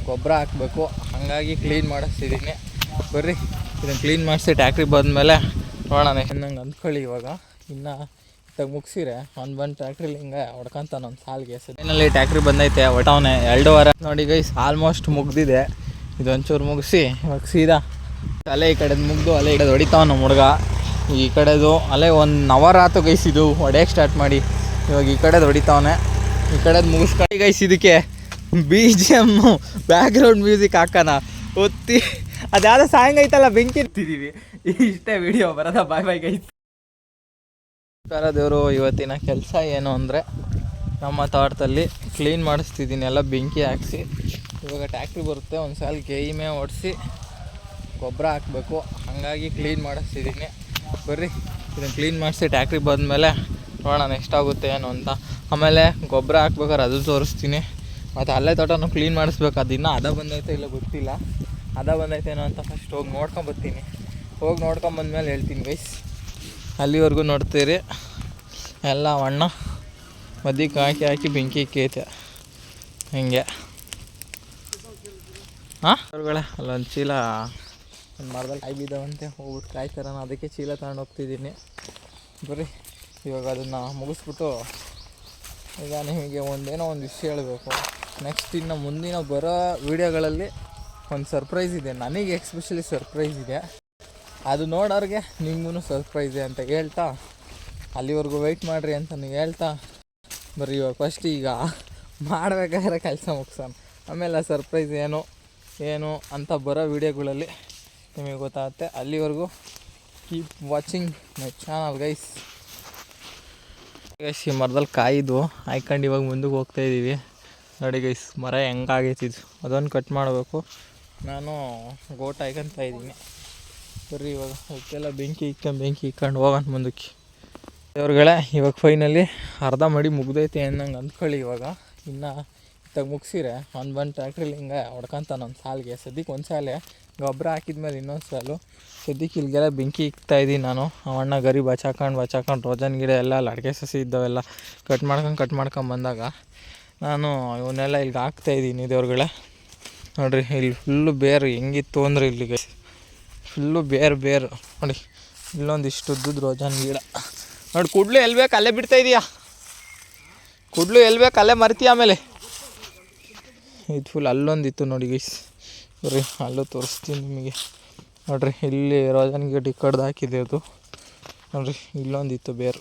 ಗೊಬ್ಬರ ಹಾಕಬೇಕು. ಹಾಗಾಗಿ ಕ್ಲೀನ್ ಮಾಡಿಸ್ತಿದ್ದೀನಿ. ಬರ್ರಿ ಇದನ್ನು ಕ್ಲೀನ್ ಮಾಡಿಸಿ ಟ್ಯಾಕ್ಟ್ರಿಗೆ ಬಂದಮೇಲೆ ನೋಡೋಣ. ನಂಗೆ ಅಂದ್ಕೊಳ್ಳಿ ಇವಾಗ ಇನ್ನು ಇತ್ತಾಗ ಮುಗಿಸಿರೆ ಅವ್ನು ಬಂದು ಟ್ಯಾಕ್ಟ್ರಿಲಿ ಹಿಂಗೆ ಹೊಡ್ಕೊಂತಾನೆ ಒಂದು ಸಾಲಿಗೆ. ಸದ್ಯನಲ್ಲಿ ಟ್ಯಾಕ್ಟ್ರಿ ಬಂದೈತೆ ಹೊಟ್ಟವನೆ 2 ವಾರ ನೋಡಿ ಗೈಸ್. ಆಲ್ಮೋಸ್ಟ್ ಮುಗ್ದಿದೆ. ಇದೊಂಚೂರು ಮುಗಿಸಿ ಇವಾಗ ಸೀದಾ ಅಲೆ ಈ ಕಡೆದು ಮುಗ್ದು ಅಲೆ ಈ ಕಡೆ ಹೊಡಿತಾವ ನಮ್ಮ ಹುಡುಗ. ಈ ಕಡೆದು ಅಲೆ 1 ಅವರ್ ಆಯ್ತು ಗೈಸ್ ಇದು ಹೊಡೆಯೋಕ್ಕೆ ಸ್ಟಾರ್ಟ್ ಮಾಡಿ. ಇವಾಗ ಈ ಕಡೆದು ಹೊಡಿತಾವನೆ. ಈ ಕಡೆದು ಮುಗಿಸ್ಕೊಂಡು ಗೈಸ್ ಇದಕ್ಕೆ BGM ಬ್ಯಾಕ್ಗ್ರೌಂಡ್ ಮ್ಯೂಸಿಕ್ ಹಾಕೋಣ ಒತ್ತಿ. ಅದ್ಯಾವುದೋ ಸಾಂಗ್ ಐತಲ್ಲ ಬೆಂಕಿ ಇರ್ತಿದ್ದೀವಿ. ಇಷ್ಟೇ ವಿಡಿಯೋ ಬರೋದ. ಬಾಯ್ ಬಾಯ್ ಗೈಸ್. ದೇವರು ಇವತ್ತಿನ ಕೆಲಸ ಏನು ಅಂದರೆ ನಮ್ಮ ತೋಟದಲ್ಲಿ ಕ್ಲೀನ್ ಮಾಡಿಸ್ತಿದ್ದೀನಿ. ಎಲ್ಲ ಬೆಂಕಿ ಹಾಕಿಸಿ ಇವಾಗ ಟ್ಯಾಕ್ಟ್ರಿ ಬರುತ್ತೆ. ಒಂದು ಸಾಲ ಗೇಯ್ಮೆ ಓಡಿಸಿ ಗೊಬ್ಬರ ಹಾಕಬೇಕು. ಹಾಗಾಗಿ ಕ್ಲೀನ್ ಮಾಡಿಸ್ತಿದ್ದೀನಿ. ಬರ್ರಿ ಇದನ್ನು ಕ್ಲೀನ್ ಮಾಡಿಸಿ ಟ್ಯಾಕ್ಟ್ರಿ ಬಂದಮೇಲೆ ನೋಡೋಣ ಎಷ್ಟಾಗುತ್ತೆ ಏನು ಅಂತ. ಆಮೇಲೆ ಗೊಬ್ಬರ ಹಾಕ್ಬೇಕಾದ್ರೆ ಅದು ತೋರಿಸ್ತೀನಿ. ಮತ್ತು ಅಲ್ಲೇ ತೋಟನೂ ಕ್ಲೀನ್ ಮಾಡಿಸ್ಬೇಕು. ಅದು ಇನ್ನೂ ಅದ ಬಂದೈತೆ ಇಲ್ಲ ಗೊತ್ತಿಲ್ಲ. ಅದ ಬಂದೈತೇನೋ ಅಂತ ಫಸ್ಟ್ ಹೋಗಿ ನೋಡ್ಕೊಂಬರ್ತೀನಿ. ಹೋಗಿ ನೋಡ್ಕೊಂಬಂದ್ಮೇಲೆ ಹೇಳ್ತೀನಿ ಗೈಸ್. ಅಲ್ಲಿವರೆಗೂ ನೋಡ್ತೀರಿ. ಎಲ್ಲ ಅಣ್ಣ ಮದ್ದಿಗೆ ಹಾಕಿ ಬೆಂಕಿ ಇಕ್ಕೈತೆ ಹಿಂಗೆ. ಹಾಂ ಅವ್ರುಗಳೇ ಅಲ್ಲೊಂದು ಚೀಲ ಒಂದು ಮರದಲ್ಲಿ ಕಾಯಿ ಬಿದ್ದಾವಂತೆ. ಹೋಗ್ಬಿಟ್ಟು ಕಾಯಿ ತರೋಣ, ಅದಕ್ಕೆ ಚೀಲ ತಗೊಂಡು ಹೋಗ್ತಿದ್ದೀನಿ. ಬರ್ರಿ ಇವಾಗ ಅದನ್ನು ಮುಗಿಸ್ಬಿಟ್ಟು ಈಗ ನಿಮಗೆ ಒಂದೇನೋ ಒಂದು ವಿಷಯ ಹೇಳಬೇಕು. ನೆಕ್ಸ್ಟ್ ಇನ್ನು ಮುಂದಿನ ಬರೋ ವೀಡಿಯೋಗಳಲ್ಲಿ ಒಂದು ಸರ್ಪ್ರೈಸ್ ಇದೆ. ನನಗೆ ಎಕ್ಸ್ಪೆಷಲಿ ಸರ್ಪ್ರೈಸ್ ಇದೆ. ಅದು ನೋಡೋರಿಗೆ ನಿಮಗೂ ಸರ್ಪ್ರೈಸ್ ಅಂತ ಹೇಳ್ತಾ ಅಲ್ಲಿವರೆಗೂ ವೆಯ್ಟ್ ಮಾಡಿರಿ ಅಂತ ನೀವು ಹೇಳ್ತಾ ಬರ್ರಿ ಇವಾಗ ಫಸ್ಟ್ ಈಗ ಮಾಡಬೇಕಾದ್ರೆ ಕೆಲಸ ಮುಗಿಸೋಣ. ಆಮೇಲೆ ಸರ್ಪ್ರೈಸ್ ಏನು ಅಂತ ಬರೋ ವೀಡಿಯೋಗಳಲ್ಲಿ ನಿಮಗೆ ಗೊತ್ತಾಗುತ್ತೆ. ಅಲ್ಲಿವರೆಗೂ keep watching my channel guys. Guys ಈ ಮರದಲ್ಲಿ ಕಾಯಿದು ಹಾಯ್ಕೊಂಡು ಇವಾಗ ಮುಂದಕ್ಕೆ ಹೋಗ್ತಾಯಿದ್ದೀವಿ. ನೋಡಿ ಗೈಸ್ ಮರ ಹೆಂಗಾಗೈತಿದ್ದು ಅದೊಂದು ಕಟ್ ಮಾಡಬೇಕು. ನಾನು ಗೋಟ್ ಹಾಯ್ಕೊಂತ ಇದ್ದೀನಿ. ಬರ್ರಿ ಇವಾಗ ಅದಕ್ಕೆಲ್ಲ ಬೆಂಕಿ ಇಕ್ಕೊಂಡು ಹೋಗೋಣ ಮುಂದಕ್ಕೆ. ದೇವ್ರುಗಳೇ ಇವಾಗ ಫೈನಲಿ ಅರ್ಧ ಮಡಿ ಮುಗ್ದೈತೆ ಅನ್ನಂಗೆ ಅಂದ್ಕೊಳ್ಳಿ. ಇವಾಗ ಇನ್ನು ಇತ್ತಾಗ ಮುಗಿಸಿರೆ ಅವ್ನು ಬಂದು ಟ್ಯಾಕ್ಟ್ರಿಲಿ ಹಿಂಗೆ ಹೊಡ್ಕೊಂತಾನೆ ಒಂದು ಸಾಲಿಗೆ. ಸದ್ಯಕ್ಕೆ ಒಂದು ಸಾಲೆ ಗೊಬ್ಬರ ಹಾಕಿದ್ಮೇಲೆ ಇನ್ನೊಂದು ಸಾಲು. ಸದ್ಯಕ್ಕೆ ಇಲ್ಲಿಗೆಲ್ಲ ಬೆಂಕಿ ಇಕ್ತಾಯಿದ್ದೀನಿ ನಾನು. ಅವಣ್ಣ ಗರಿ ಬಚಾಕೊಂಡು ರೋಜನ್ ಗಿಡ ಎಲ್ಲ ಅಡಿಕೆ ಸಸಿ ಇದ್ದಾವೆಲ್ಲ ಕಟ್ ಮಾಡ್ಕೊಂಡು ಬಂದಾಗ ನಾನು ಇವನ್ನೆಲ್ಲ ಇಲ್ಲಿಗೆ ಹಾಕ್ತಾಯಿದ್ದೀನಿ. ದೇವ್ರುಗಳೇ ನೋಡಿರಿ ಇಲ್ಲಿ ಫುಲ್ಲು ಬೇರು ಹೆಂಗಿತ್ತು ಅಂದರೆ ಇಲ್ಲಿಗೆ ಫುಲ್ಲು ಬೇರು ನೋಡಿ. ಇಲ್ಲೊಂದಿಷ್ಟು ಉದ್ದುದ್ದು ರೋಜನ್ ಗಿಡ ನೋಡಿ. ಕುಡ್ಲು ಎಲ್ಲಿ ಬೇಕು ಅಲ್ಲೇ ಬಿಡ್ತಾಯಿದೀಯಾ. ಕುಡ್ಲು ಎಲ್ಲಿ ಬೇಕು ಅಲ್ಲೇ ಮರ್ತೀಯ. ಆಮೇಲೆ ಇದು ಫುಲ್ ಅಲ್ಲೊಂದಿತ್ತು ನೋಡಿ ಗೈಸ್. ಬರ್ರಿ ಅಲ್ಲೂ ತೋರಿಸ್ತೀನಿ ನಿಮಗೆ. ನೋಡಿರಿ ಇಲ್ಲಿ ರೋಜನ್ ಗಿಡ ಈ ಕಡ್ದು ಹಾಕಿದೆ ಅದು ನೋಡಿರಿ. ಇಲ್ಲೊಂದಿತ್ತು ಬೇರು.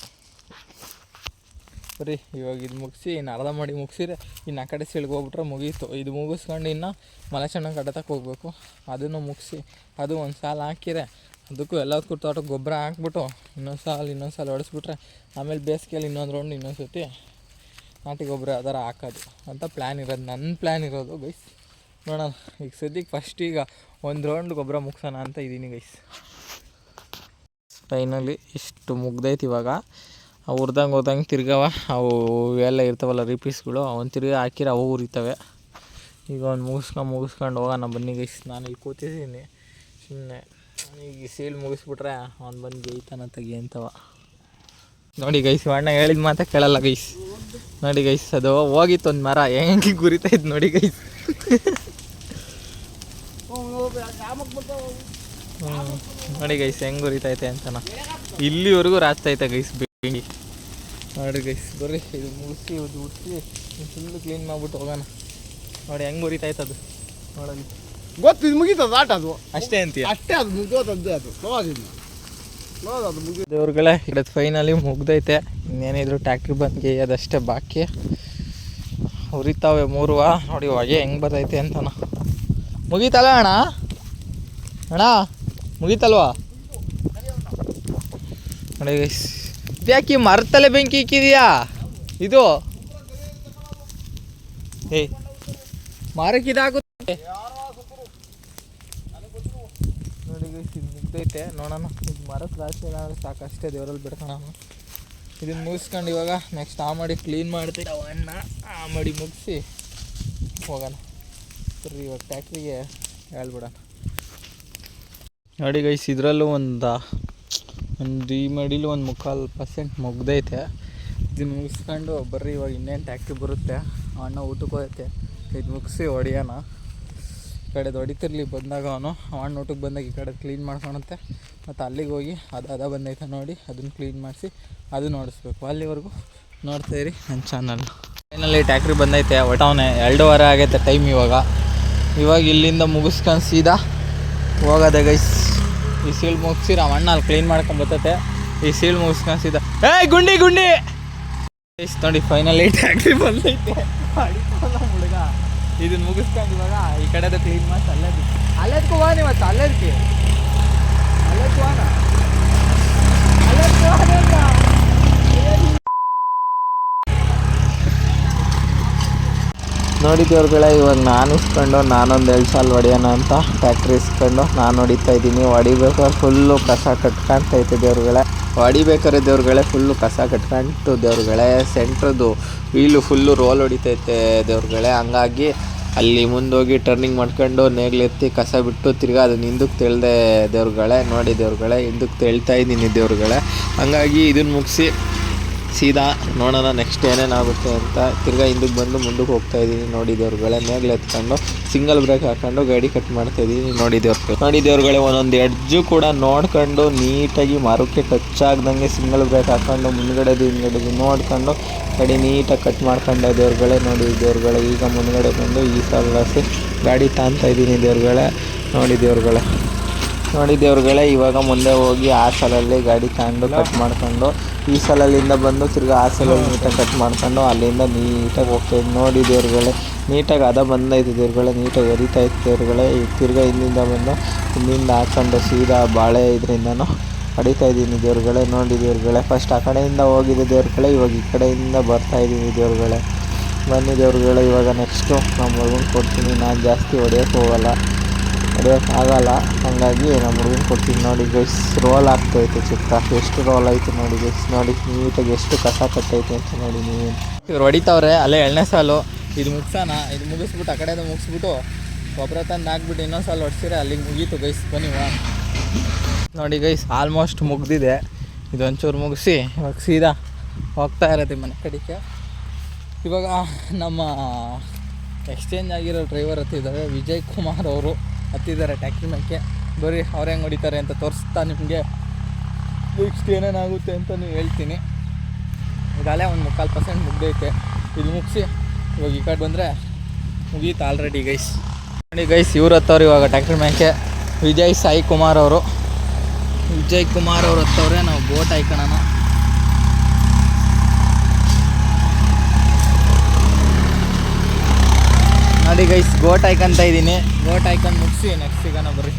ಬರ್ರಿ ಇವಾಗ ಇದು ಮುಗಿಸಿ ಇನ್ನು ಅರ್ಧ ಮಾಡಿ ಮುಗಿಸಿದ್ರೆ ಇನ್ನು ಆ ಕಡೆ ಸೈಡ್ಗೆ ಹೋಗ್ಬಿಟ್ರೆ ಮುಗೀತು. ಇದು ಮುಗಿಸ್ಕೊಂಡು ಇನ್ನು ಮಲೆಚಣ್ಣ ಕಟ್ಟತಕ್ಕೆ ಹೋಗ್ಬೇಕು. ಅದನ್ನು ಮುಗಿಸಿ ಅದು ಒಂದು ಸಾಲ ಹಾಕಿರೆ ಅದಕ್ಕೂ ಎಲ್ಲದಕ್ಕೂ ತೋಟಕ್ಕೆ ಗೊಬ್ಬರ ಹಾಕ್ಬಿಟ್ಟು ಇನ್ನೊಂದು ಸಾಲ ಹೊಡೆಸ್ಬಿಟ್ರೆ ಆಮೇಲೆ ಬೇಸಿಗೆಯಲ್ಲಿ ಇನ್ನೊಂದು ರೌಂಡ್ ಇನ್ನೊಂದು ಸತಿ ನಾಟಿ ಗೊಬ್ಬರ ಅದರ ಹಾಕೋದು ಅಂತ ಪ್ಲ್ಯಾನ್ ಇರೋದು. ನನ್ನ ಪ್ಲ್ಯಾನ್ ಇರೋದು ಗೈಸ್. ನೋಡೋಣ ಈಗ ಸದ್ಯಕ್ಕೆ ಫಸ್ಟ್ ಈಗ ಒಂದು ರೌಂಡ್ ಗೊಬ್ಬರ ಮುಗಿಸೋಣ ಅಂತ ಇದ್ದೀನಿ ಗೈಸ್. ಫೈನಲಿ ಇಷ್ಟು ಮುಗ್ದೈತಿ. ಇವಾಗ ಅವು ಉರ್ದಂಗೆ ತಿರ್ಗವ ಅವು ಎಲ್ಲ ಇರ್ತಾವಲ್ಲ ರಿಪೀಸ್ಗಳು ಅವನ್ನ ತಿರ್ಗಿ ಹಾಕಿರ ಅವು ಉರಿತವೆ. ಈಗ ಒಂದು ಮುಗಿಸ್ಕೊಂಡು ಹೋಗೋಣ ಬನ್ನಿ ಗೈಸ್. ನಾನು ಇಲ್ಲಿ ಕೂತಿದ್ದೀನಿ ಸುಮ್ಮನೆ. ಈಗ ಸೀಲ್ ಮುಗಿಸ್ಬಿಟ್ರೆ ಅವ್ನು ಬಂದು ಗೈತಾನ ತೆಗಿ ಅಂತವ. ನೋಡಿ ಗೈಸ್ ಅಣ್ಣ ಹೇಳಿದ ಮಾತಾ ಕೇಳಲ್ಲ ಗೈಸ್. ನೋಡಿ ಗೈಸ್ ಅದು ಹೋಗಿತ್ತು ಒಂದು ಮರ ಹೆಂಗೆ ಗುರಿತಾಯಿದ್ದು ನೋಡಿ ಗೈಸ್. ನೋಡಿ ಗೈಸ್ ಹೆಂಗೆ ಗುರಿತೈತೆ ಅಂತನ ಇಲ್ಲಿವರೆಗೂ ರಾಚ್ತೈತೆ ಗೈಸ್ ಬೆಂಕಿ. ನೋಡಿ ಗೈಸ್ ಬರ್ರಿ ಇದು ಮುಗಿಸಿ ಉಡಿಸಿ ಫುಲ್ಲು ಕ್ಲೀನ್ ಮಾಡಿಬಿಟ್ಟು ಹೋಗೋಣ. ನೋಡಿ ಹೆಂಗೆ ಗುರಿತೈತೆ ಅದು ನೋಡಲಿ. ಗೊತ್ತು ಇದು ಮುಗೀತದ ಆಟ ಅದು ಅಷ್ಟೇ ಅಂತೀಯ. ಅಷ್ಟೇ ಅದು ಮುಗಿದೋದದ್ದು ಅದು ಅದು ಮುಗಿ. ದೇವ್ರುಗಳೇ ಇಡೋದು ಫೈನಲಿ ಮುಗ್ದೈತೆ. ಇನ್ನೇನಿದ್ರು ಟ್ಯಾಕ್ಟ್ರಿ ಬಂದು ಅದಷ್ಟೇ ಬಾಕಿ. ಉರಿತಾವೆ 3 ನೋಡಿ ಹೊಗೆ ಹೆಂಗೆ ಬರ್ತೈತೆ ಅಂತನ. ಮುಗೀತಲ್ಲ ಅಣ್ಣ ಮುಗೀತಲ್ವಾ ನೋಡಿ ಗೈಸ್. ಇದ್ಯಾಕೆ ಮರತಲೆ ಬೆಂಕಿ ಇಕ್ಕಿದೆಯಾ ಇದು. ಮರಕ್ಕೆ ಇದಾಗುತ್ತೆ ನೋಡಿ ಗೈಸ್. ಇದು ಮುಗ್ದೈತೆ ನೋಡೋಣ. ಇದು ಮರದ ರಾಶಿ ಏನಾದರೂ ಸಾಕಷ್ಟೇ ದೇವರಲ್ಲಿ ಬಿಡ್ಕೋಣ. ಇದನ್ನು ಮುಗಿಸ್ಕೊಂಡು ಇವಾಗ ನೆಕ್ಸ್ಟ್ ಆ ಮಾಡಿ ಕ್ಲೀನ್ ಮಾಡ್ತೀವಿ. ಅವನ್ನ ಆ ಮಾಡಿ ಮುಗಿಸಿ ಹೋಗೋಣ. ಸರಿ ಇವಾಗ ಟ್ಯಾಕ್ಟ್ರಿಗೆ ಹೇಳ್ಬಿಡೋಣ. ನೋಡಿ ಗೈಸ್ ಇದರಲ್ಲೂ ಒಂದು ಈ ಮಡಿಲಿ 1/4% ಮುಗ್ದೈತೆ. ಇದನ್ನು ಮುಗಿಸ್ಕೊಂಡು ಬರ್ರಿ ಇವಾಗ ಇನ್ನೇನು ಟ್ಯಾಕ್ಟ್ರಿ ಬರುತ್ತೆ. ಅಣ್ಣ ಊಟಕ್ಕೆ ಹೋಗುತ್ತೆ. ಇದು ಮುಗಿಸಿ ಹೊಡಿಯೋಣ. ಕಡೆ ಹೊಡಿತಿರ್ಲಿ ಬಂದಾಗ ಅವನು ಅವಣ್ಣ ಊಟಕ್ಕೆ ಬಂದಾಗ ಈ ಕಡೆ ಕ್ಲೀನ್ ಮಾಡ್ಕೊಳುತ್ತೆ. ಮತ್ತು ಅಲ್ಲಿಗೆ ಹೋಗಿ ಅದು ಬಂದೈತೆ ನೋಡಿ ಅದನ್ನು ಕ್ಲೀನ್ ಮಾಡಿಸಿ ಅದು ನೋಡಿಸ್ಬೇಕು. ಅಲ್ಲಿವರೆಗೂ ನೋಡ್ತಾಯಿರಿ ನನ್ನ ಚಾನಲ್. ಫೈನಲಿ ಟ್ಯಾಕ್ಟ್ರಿ ಬಂದೈತೆ. ಒಟ್ಟವನೇ 2:15 ಆಗೈತೆ ಟೈಮ್. ಇವಾಗ ಇಲ್ಲಿಂದ ಮುಗಿಸ್ಕೊಂಡು ಸೀದಾ ಹೋಗೋದೆ ಗೈಸ್. ಈ ಸೀಲ್ ಮುಗಿಸಿರ ಅಣ್ಣ ಅಲ್ಲಿ ಕ್ಲೀನ್ ಮಾಡ್ಕೊಂಡು ಬರ್ತೈತೆ. ಈ ಸೀಲ್ ಮುಗಿಸ್ಕೊಂಡು ಸೀದಾ ಗುಂಡಿ ಗೈಸ್ ನೋಡಿ ಫೈನಲಿ ಟ್ಯಾಕ್ಟ್ರಿ ಬಂದೈತೆ. ಹುಡುಗ ಇದನ್ನು ಮುಗಿಸ್ಕೊಂಡು ಇವಾಗ ಈ ಕಡೆದು ಕ್ಲೀನ್ ಮಾಡಿ ಅಲ್ಲೇದಕ್ಕೂ ಹೋಗೋಣ ಇವತ್ತು. ಅಲ್ಲೇದಕ್ಕೆ ನೋಡಿದ್ದೇವ್ರುಗಳೇ, ಇವಾಗ ನಾನು ಇಸ್ಕೊಂಡು ನಾನೊಂದು 2 ಸಾಲ ಹೊಡಿಯೋಣ ಅಂತ ಟ್ಯಾಕ್ಟ್ರಿ ಇಸ್ಕೊಂಡು ನಾನು ಹೊಡಿತಾ ಇದ್ದೀನಿ. ಹೊಡಿಬೇಕಾದ್ರೆ ಫುಲ್ಲು ಕಸ ಕಟ್ಕೊಳ್ತೈತೆ ದೇವ್ರುಗಳೇ. ಹೊಡಿಬೇಕಾದ್ರೆ ದೇವ್ರುಗಳೇ ಫುಲ್ಲು ಕಸ ಕಟ್ಕೊಂತು ದೇವ್ರುಗಳೇ. ಸೆಂಟ್ರದ್ದು ವೀಲು ಫುಲ್ಲು ರೋಲ್ ಹೊಡಿತೈತೆ ದೇವ್ರುಗಳೇ. ಹಂಗಾಗಿ ಅಲ್ಲಿ ಮುಂದೋಗಿ ಟರ್ನಿಂಗ್ ಮಾಡ್ಕೊಂಡು ನೇಗ್ಲೆತ್ತಿ ಕಸ ಬಿಟ್ಟು ತಿರ್ಗಾ ಅದನ್ನ ಹಿಂದಕ್ಕೆ ತೆಳ್ದೆ ದೇವ್ರುಗಳೇ. ನೋಡಿ ದೇವ್ರುಗಳೇ, ಹಿಂದಕ್ಕೆ ತೆಳ್ತಾ ಇದ್ದೀನಿ ದೇವ್ರುಗಳೇ. ಹಂಗಾಗಿ ಇದನ್ನು ಮುಗಿಸಿ ಸೀದಾ ನೋಡೋಣ ನೆಕ್ಸ್ಟ್ ಏನೇನಾಗುತ್ತೆ ಅಂತ ತಿರ್ಗಾ ಹಿಂದಕ್ಕೆ ಬಂದು ಮುಂದಕ್ಕೆ ಹೋಗ್ತಾಯಿದ್ದೀನಿ. ನೋಡಿ ದೇವ್ರುಗಳೇ, ನೇಗ್ಲು ಎತ್ಕೊಂಡು ಸಿಂಗಲ್ ಬ್ರೇಕ್ ಹಾಕ್ಕೊಂಡು ಗಾಡಿ ಕಟ್ ಮಾಡ್ತಾಯಿದ್ದೀನಿ. ನೋಡಿ ದೇವ್ರುಗಳೇ, ಒಂದೊಂದು ಎಡ್ಜು ಕೂಡ ನೋಡ್ಕೊಂಡು ನೀಟಾಗಿ ಮರಕ್ಕೆ ಟಚ್ ಆಗ್ದಂಗೆ ಸಿಂಗಲ್ ಬ್ರೇಕ್ ಹಾಕ್ಕೊಂಡು ಮುಂದ್ಗಡೆದು ಹಿಂದ್ಗಡೆದು ನೋಡ್ಕೊಂಡು ಗಾಡಿ ನೀಟಾಗಿ ಕಟ್ ಮಾಡ್ಕೊಂಡೆ ದೇವ್ರುಗಳೇ. ನೋಡಿ ದೇವ್ರುಗಳೇ, ಈಗ ಮುಂದ್ಗಡೆ ಬಂದು ಈ ಸಾಲಾಸಿ ಗಾಡಿ ತಾಂತಾಯಿದ್ದೀನಿ ದೇವ್ರುಗಳೇ. ನೋಡಿ ದೇವ್ರುಗಳೇ, ಇವಾಗ ಮುಂದೆ ಹೋಗಿ ಆ ಸಾಲಲ್ಲಿ ಗಾಡಿ ತಗೊಂಡು ಕಟ್ ಮಾಡ್ಕೊಂಡು ಈ ಸಾಲಲ್ಲಿಂದ ಬಂದು ತಿರ್ಗಿ ಆ ಸಾಲಲ್ಲಿ ನೀಟಾಗಿ ಕಟ್ ಮಾಡ್ಕೊಂಡು ಅಲ್ಲಿಂದ ನೀಟಾಗಿ ಹೋಗ್ತಾಯಿದ್ದೀನಿ. ನೋಡಿ ದೇವ್ರುಗಳೇ, ನೀಟಾಗಿ ಬಂದೈತೆ ದೇವ್ರುಗಳೇ, ನೀಟಾಗಿ ಹರಿತಾಯಿತ್ತು ದೇವ್ರುಗಳೇ. ಈಗ ತಿರ್ಗಿ ಹಿಂದಿಂದ ಹಾಕ್ಕೊಂಡು ಸೀದಾ ಬಾಳೆ ಇದರಿಂದನೂ ಹೊಡಿತಾಯಿದ್ದೀನಿ ದೇವ್ರುಗಳೇ. ನೋಡಿ ದೇವ್ರುಗಳೇ, ಫಸ್ಟ್ ಆ ಕಡೆಯಿಂದ ಹೋಗಿದೆ ದೇವ್ರುಗಳೇ, ಇವಾಗ ಈ ಕಡೆಯಿಂದ ಬರ್ತಾಯಿದ್ದೀನಿ ದೇವ್ರುಗಳೇ. ಬನ್ನಿ ದೇವ್ರುಗಳೇ, ಇವಾಗ ನೆಕ್ಸ್ಟು ನಮ್ಮ ಹುಡುಗನ ಕೊಡ್ತೀನಿ. ನಾನು ಜಾಸ್ತಿ ಹೊಡಿಯೋಕ್ಕಾಗಲ್ಲ, ಹಾಗಾಗಿ ನಮ್ಮ ಹುಡುಗನ ಕೊಡ್ತೀನಿ. ನೋಡಿ ಗೈಸ್, ರೋಲ್ ಆಗ್ತೈತೆ ಚಿಕ್ಕ, ಎಷ್ಟು ರೋಲ್ ಐತೆ ನೋಡಿ ಗೈಸ್. ನೋಡಿ ನೀಟಾಗಿ ಎಷ್ಟು ಕಸ ಕಟ್ಟೈತೆ ಅಂತ ನೋಡಿ ನೀವು. ಇವ್ರು ಹೊಡಿತಾವ್ರೆ ಅಲ್ಲೇ 2ನೇ ಸಾಲು. ಇದು ಮುಗಿಸೋಣ, ಇದು ಮುಗಿಸ್ಬಿಟ್ಟು ಆ ಕಡೆಯಿಂದ ಮುಗಿಸ್ಬಿಟ್ಟು ಗೊಬ್ಬರ ತಂದು ಹಾಕ್ಬಿಟ್ಟು ಇನ್ನೊಂದು ಸಾಲು ಹೊಡ್ಸಿದ್ರೆ ಅಲ್ಲಿಗೆ ಮುಗೀತು ಗೈಸ್. ಬನ್ನಿ ನೋಡಿ ಗೈಸ್, ಆಲ್ಮೋಸ್ಟ್ ಮುಗ್ದಿದೆ. ಇದೊಂಚೂರು ಮುಗಿಸಿ ಇವಾಗ ಸೀದಾ ಹೋಗ್ತಾ ಇರತ್ತೆ ಮನೆ ಕಡೆಗೆ. ಇವಾಗ ನಮ್ಮ ಎಕ್ಸ್ಚೇಂಜ್ ಆಗಿರೋ ಡ್ರೈವರ್ ಹತ್ತಿದ್ದಾರೆ, ವಿಜಯ್ ಕುಮಾರ್ ಅವರು ಹತ್ತಿದ್ದಾರೆ ಟ್ಯಾಕ್ಟ್ರಿ ಮೇಲೆ. ಬರೀ ಅವ್ರು ಹೆಂಗೆ ಹೊಡಿತಾರೆ ಅಂತ ತೋರಿಸ್ತಾ ನಿಮಗೆ ನೆಕ್ಸ್ಟ್ ಏನೇನಾಗುತ್ತೆ ಅಂತ ಹೇಳ್ತೀನಿ. ಈಗಾಗಲೇ ಒಂದು 3/4% ಮುಗ್ದೈತೆ. ಇದು ಮುಗಿಸಿ ಇವಾಗ ಈ ಕಡೆ ಬಂದರೆ ಮುಗೀತು ಆಲ್ರೆಡಿ ಗೈಸ್. ನೋಡಿ ಗೈಸ್, ಇವ್ರು ಹತ್ತವ್ರು ಇವಾಗ ಟ್ಯಾಕ್ಟ್ರಿ ಮೇಲೆ. ವಿಜಯ್ ಕುಮಾರ್ ಅವರು ಹತ್ತವ್ರೆ. ನಾವು ಬೋಟ್ ಹಾಯ್ಕೊಳ್ಳೋಣ. ನೋಡಿ ಗೈಸ್, ಗೋಟ್ ಹಾಯ್ಕೊಂತ ಇದ್ದೀನಿ. ಗೋಟ್ ಹಾಯ್ಕೊಂಡು ಮುಗಿಸಿ ನೆಕ್ಸ್ಟ್ ಸಿಗೋಣ ಬರ್ರಿ.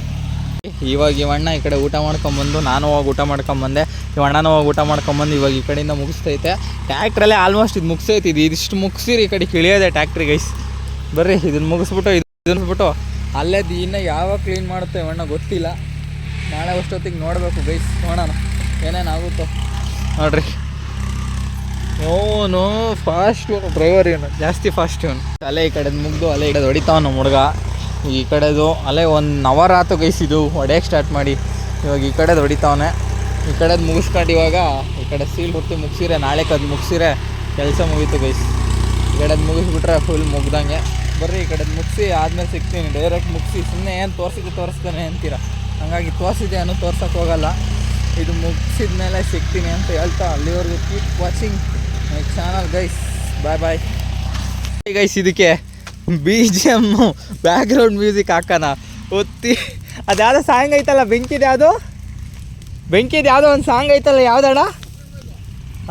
ಇವಾಗ ಇವಣ್ಣ ಈ ಕಡೆ ಊಟ ಮಾಡ್ಕೊಂಬಂದು ನಾನು ಹೋಗಿ ಊಟ ಮಾಡ್ಕೊಂಬಂದೆ. ಇವಣ್ಣನೂ ಹೋಗಿ ಊಟ ಮಾಡ್ಕೊಂಬಂದು ಇವಾಗ ಈ ಕಡೆಯಿಂದ ಮುಗಿಸ್ತೈತೆ ಟ್ಯಾಕ್ಟ್ರಲ್ಲೇ. ಆಲ್ಮೋಸ್ಟ್ ಇದು ಮುಗಿಸೈತಿ. ಇದಿಷ್ಟು ಮುಗಿಸಿರಿ ಈ ಕಡೆ ಇಳಿಯೋದೆ ಟ್ಯಾಕ್ಟ್ರಿ ಗೈಸ್. ಬರ್ರಿ ಇದನ್ನು ಮುಗಿಸ್ಬಿಟ್ಟು ಅಲ್ಲೇ ಇನ್ನೂ ಯಾವಾಗ ಕ್ಲೀನ್ ಮಾಡುತ್ತೆ ಇವಣ್ಣ ಗೊತ್ತಿಲ್ಲ. ನಾಳೆ ಅಷ್ಟೊತ್ತಿಗೆ ನೋಡಬೇಕು ಗೈಸ್. ನೋಡೋಣ ಏನೇನಾಗುತ್ತೋ ನೋಡ್ರಿ. ನೋ ಫಾಸ್ಟ್ ಡ್ರೈವರ್ ಇವನು, ಜಾಸ್ತಿ ಫಾಸ್ಟ್ ಇವನು. ಅಲ್ಲೇ ಈ ಕಡೆದು ಮುಗ್ದು ಅಲ್ಲೇ ಈ ಕಡೆ ಹೊಡಿತಾವ ನಮ್ಮ ಹುಡುಗ. ಈ ಕಡೆದು ಅಲ್ಲೇ 1 ಅವರ್ ಆಯ್ತು ಗೈಸ್ ಇದು ಹೊಡೆಯೋಕ್ಕೆ ಸ್ಟಾರ್ಟ್ ಮಾಡಿ. ಇವಾಗ ಈ ಕಡೆದು ಹೊಡಿತಾವನೆ. ಈ ಕಡೆದು ಮುಗಿಸ್ಕೊಂಡು ಇವಾಗ ಈ ಕಡೆ ಸೀಲ್ ಹೊತ್ತಿ ಮುಗಿಸಿರೆ ನಾಳೆ ಅದು ಮುಗಿಸಿರೆ ಕೆಲಸ ಮುಗೀತು ಗೈಸ್. ಈ ಕಡೆದು ಮುಗಿಸ್ಬಿಟ್ರೆ ಫುಲ್ ಮುಗ್ದಂಗೆ. ಬರ್ರಿ ಈ ಕಡೆದು ಮುಗಿಸಿ ಆದಮೇಲೆ ಸಿಗ್ತೀನಿ. ಡೈರೆಕ್ಟ್ ಮುಗಿಸಿ ಸುಮ್ಮನೆ ಏನು ತೋರಿಸ್ತಾನೆ ಅಂತೀರ, ಹಾಗಾಗಿ ತೋರಿಸಿದೆ ಅನ್ನೋ ತೋರ್ಸೋಕ್ಕೆ ಹೋಗಲ್ಲ. ಇದು ಮುಗಿಸಿದ ಮೇಲೆ ಸಿಗ್ತೀನಿ ಅಂತ ಹೇಳ್ತಾ ಅಲ್ಲಿವರೆಗೂ keep watching my channel guys. Bye guys. ಇದಕ್ಕೆ BGM ಬ್ಯಾಕ್ಗ್ರೌಂಡ್ ಮ್ಯೂಸಿಕ್ ಹಾಕೋಣ. ಅದ್ಯಾವುದೋ ಸಾಂಗ್ ಐತಲ್ಲ, ಬೆಂಕಿದು ಯಾವುದೋ ಒಂದು ಸಾಂಗ್ ಐತಲ್ಲ, ಯಾವುದಣ್ಣ?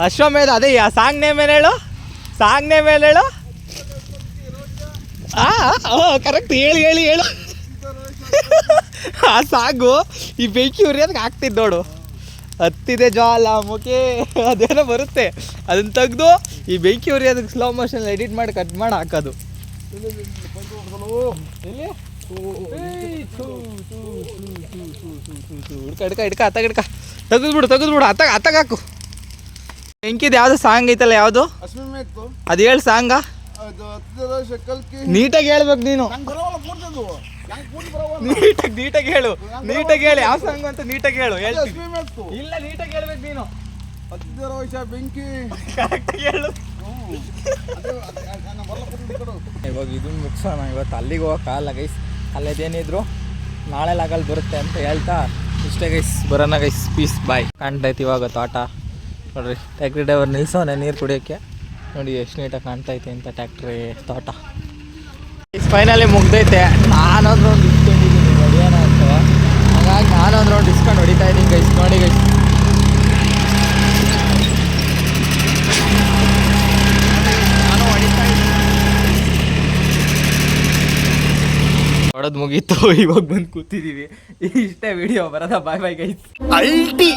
ಅಶ್ವಮೇಧ. ಅದೇ ಆ ಸಾಂಗ್ ನೇಮ್ ಏನು ಹೇಳು? ಕರೆಕ್ಟ್ ಹೇಳು. ಆ ಸಾಂಗು ಈ ಬೆಂಕಿ ಉರಿಯೋದಕ್ಕೆ ಆಗ್ತಿದ್ದು ನೋಡು. ಹತ್ತಿದೆ ಜ್ವಾಲಾಮುಖಿ ಅದೇನೋ ಬರುತ್ತೆ, ಅದನ್ನು ತೆಗೆದು ಈ ಬೆಂಕಿ ಉರಿಯೋದಕ್ಕೆ ಸ್ಲೋ ಮೋಷನ್ ಎಡಿಟ್ ಮಾಡಿ ಕಟ್ ಮಾಡಿ ಹಾಕೋದು. ಹಿಡ್ಕ ತೆಗೆದ್ಬಿಡು ಅತ್ತಾಗ ಹಾಕು. ಬೆಂಕಿದು ಯಾವುದು ಸಾಂಗ್ ಐತಲ್ಲ, ಯಾವುದು ಅದು ಹೇಳು ಸಾಂಗ. ನೀಟಾಗಿ ಹೇಳ್ಬೇಕು ನೀನು. ನೀಟಾಗಿ ಹೇಳು ಯಾವ ಸಾಂಗ್ ಅಂತ ನೀಟಾಗಿ ಹೇಳು. ಇಲ್ಲ, ನೀಟಾಗಿ ಹೇಳ್ಬೇಕು ನೀನು. ಬೆಂಕಿ ಹೇಳು. ಇವಾಗ ಇದನ್ನ ಮುಗಿಸೋಣ. ಇವತ್ತು ಅಲ್ಲಿಗೆ ಹೋಗೋಕ್ಕಾಗಲ್ಲ ಗೈಸ್. ಅಲ್ಲೇದೇನಿದ್ರು ನಾಳೆ ಲಾಗಲ್ಲಿ ಬರುತ್ತೆ ಅಂತ ಹೇಳ್ತಾ ಇಷ್ಟೇ ಗೈಸ್, ಬರೋಣ ಗೈಸ್, ಪೀಸ್ ಬಾಯ್. ಕಾಣ್ತೈತೆ ಇವಾಗ ತೋಟ ನೋಡ್ರಿ. ಟ್ಯಾಕ್ಟ್ರಿ ಡ್ರೈವರ್ ನಿಲ್ಸೋನೆ ನೀರು ಕುಡಿಯೋಕ್ಕೆ, ನೋಡಿ ಎಷ್ಟು ನೀಟಾಗಿ ಕಾಣ್ತೈತೆ ಅಂತ ಟ್ಯಾಕ್ಟ್ರಿ ತೋಟ. ಫೈನಲಿ ಮುಗ್ದೈತೆ. ನಾನೊಂದು ರೌಂಡ್ ಇಸ್ಕೊಂಡಿದ್ದೀನಿ ಹೊಡಿಯೋಣ ಅಂತ, ಹಾಗಾಗಿ ನಾನೊಂದು ರೌಂಡ್ ಇಸ್ಕೊಂಡು ಹೊಡಿತಾ ಇದ್ದೀನಿ ಗೈಸ್. ನೋಡಿ ಗೈಸ್, ನಾನು ಹೊಡಿತಾ ಇದ್ದೀನಿ. ಹೊಡೆದು ಮುಗೀತು, ಇವಾಗ ಬಂದು ಕೂತಿದ್ದೀವಿ. ಇಷ್ಟೇ ವಿಡಿಯೋ ಬರೋದ. ಬಾಯ್ ಬಾಯ್ ಗೈಸ್. ಅಲ್ಟಿ